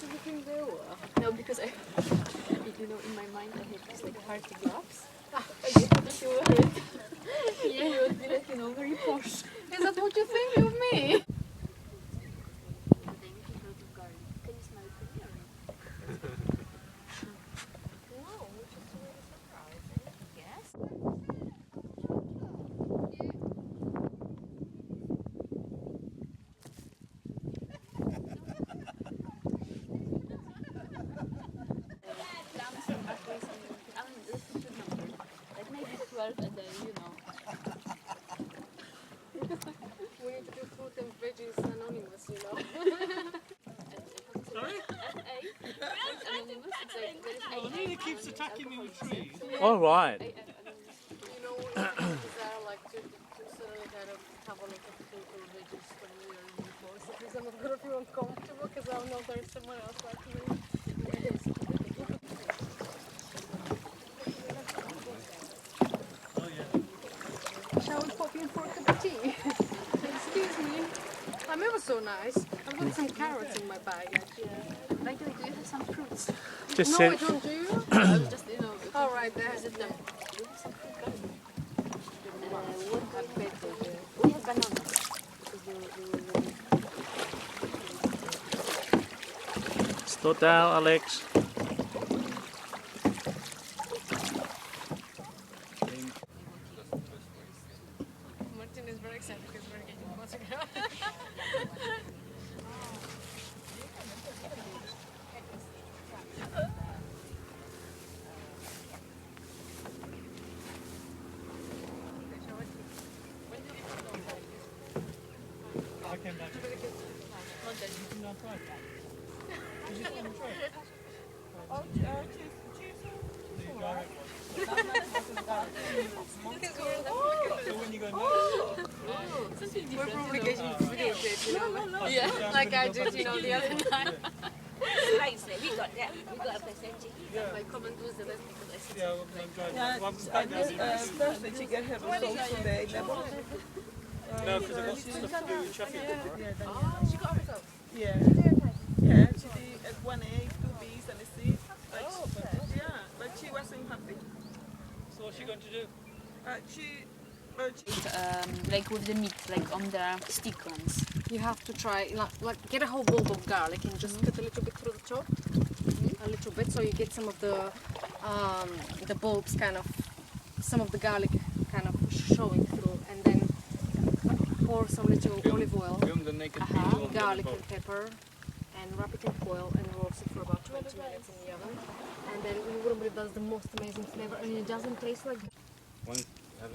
to the thing there? No, because I, you know, in my mind I had just like party gloves. If you were it. Yeah, it would be like, you know, very posh. Is that what you think of me? Can you smell it from here? No, which is really surprising. Yes. Plums and apples and this is the number. Like maybe 12 a day, you know. We need to do fruit and veggies anonymous, you know. Sorry? FA. It's anonymous. It's like there is Oh, AA. no, he keeps attacking me with trees. All right. You know, desire like to suddenly kind of have a lot of fruit or veggies when we are in the forest. At least I'm not gonna feel uncomfortable because I know there's someone else like me. Oh, yeah. Shall we pop in for a cup of tea? Excuse me. I'm ever so nice. I've got some carrots in my bag actually. By the way, do you have some fruits? Just No, sit. I don't, do you? I was just, you know, All right, there. visit them. Do you have some fruit garden? I bet they do. We have bananas. Slow down, Alex. Martin is very excited because we're getting Mosaic. I came back. Did you not try that? Did you see the tray? Oh, The direct one. So when you go Something We're different. probably you know. getting videotaped, you know? Yeah. Like I did, you know, the other night. We got that. We got a percentage. My comment was the best because I said yeah, when I'm driving. yeah, Well, I'm I back now. guess Thursday she get her results today. No, because I got some stuff to do in Sheffield tomorrow. she got herself. Yeah, yeah, she did at 1A, 2Bs and a C. Yeah, but she wasn't happy. So what's she going to do? She Like with the meat, like on the stick ones. You have to try, like get a whole bulb of garlic and just cut a little bit through the top. A little bit, so you get some of the bulbs kind of, some of the garlic kind of showing through, and then pour some little olive oil, Film the naked people on garlic the boat. and pepper, and wrap it in foil and roast it for about 20 minutes in the oven. And then it does the most amazing flavor, and it doesn't taste like.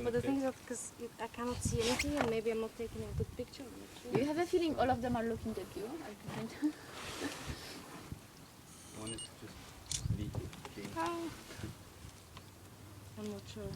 But the thing is that because I cannot see anything, and maybe I'm not taking a good picture. I'm not sure. You have a feeling all of them are looking at you? One is just the king. I'm not sure.